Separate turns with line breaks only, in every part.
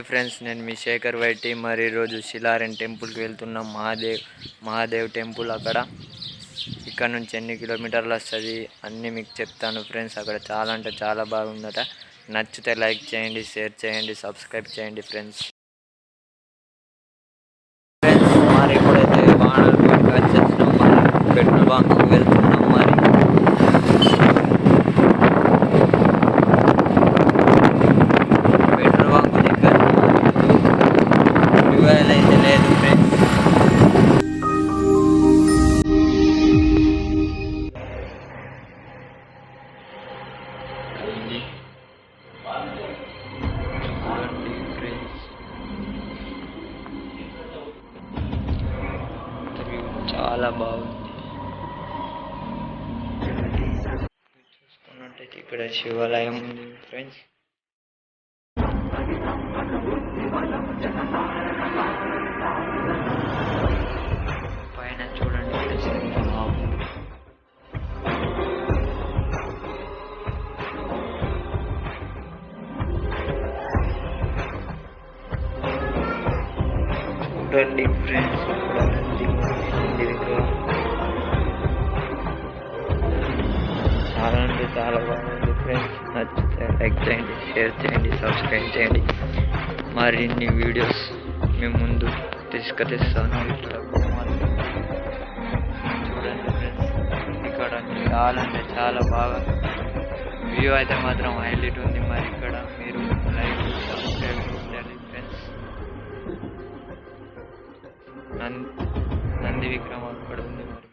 Friends, నేను మీ Shekhar YT. మరి ఈరోజు శిలారెం టెంపుల్కి వెళ్తున్నాం. మహాదేవ్ టెంపుల్. ఇక్కడ నుంచి ఎన్ని కిలోమీటర్లు వస్తుంది అన్నీ మీకు చెప్తాను ఫ్రెండ్స్. అక్కడ చాలా అంటే చాలా బాగుందట. నచ్చితే లైక్ చేయండి, షేర్ చేయండి, సబ్స్క్రైబ్ చేయండి ఫ్రెండ్స్. మరి ఇప్పుడైతే వాహనాలు వచ్చేసినాం. మరి పెట్రోల్ బంక్కి వెళ్తున్నాం. మరి అయితే లేదు ఫ్రెండ్స్. చాలా బాగుంది. చూసుకున్నట్టయితే ఇక్కడ శివాలయం ఉంది ఫ్రెండ్స్. పైన చూడండి ఎంత బాగుంది. చూడండి ఫ్రెండ్స్, ఇక్కడ నంది విగ్రహం చాలా అంటే చాలా బాగుంది ఫ్రెండ్స్. నచ్చితే లైక్ చేయండి, షేర్ చేయండి, సబ్స్క్రైబ్ చేయండి. మరిన్ని వీడియోస్ మేము ముందు తీసుకొస్తాను. చూడండి ఫ్రెండ్స్, ఇక్కడ చాలా అంటే చాలా బాగా వ్యూ అయితే మాత్రం హైలైట్ ఉంది. మరి ఇక్కడ మీరు లైక్ సబ్స్క్రైబ్ చేయండి ఫ్రెండ్స్. నంది విగ్రహం అక్కడ ఉంది. మరి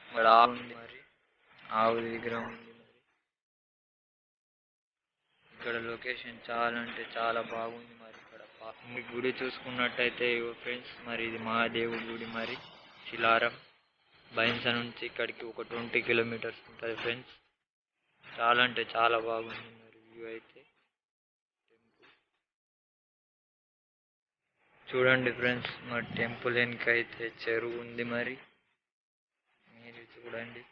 ఇక్కడ ఆవు ఉంది. మరి ఆవు విగ్రహం ఉంది. మరి ఇక్కడ లొకేషన్ చాలా అంటే చాలా బాగుంది. మరి ఇక్కడ మీ గుడి చూసుకున్నట్టయితే ఫ్రెండ్స్, మరి ఇది మహాదేవుడి గుడి. మరి శిలారం బైన్స నుంచి ఇక్కడికి ఒక 20 కిలోమీటర్స్ ఉంటుంది ఫ్రెండ్స్. చాలా అంటే చాలా బాగుంది. మరి వ్యూ అయితే చూడండి ఫ్రెండ్స్. మరి టెంపుల్ వెనకైతే చెరువు ఉంది. మరి మీరు చూడండి.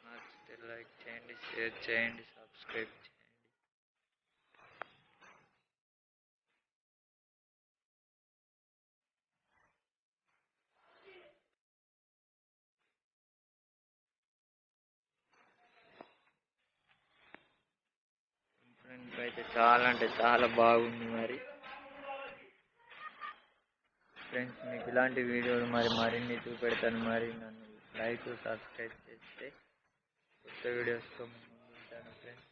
నచ్చితే లైక్ చేయండి, షేర్ చేయండి, సబ్స్క్రైబ్ చేయండి. అయితే చాలా అంటే చాలా బాగుంది. మరి ఫ్రెండ్స్, మీకు ఇలాంటి వీడియోలు మరిన్ని చూపెడతాను. మరి నన్ను లైక్ సబ్స్క్రైబ్ చేస్తే కొత్త వీడియోస్తో ముందు ఉంటాను ఫ్రెండ్స్.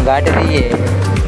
घाट रही है।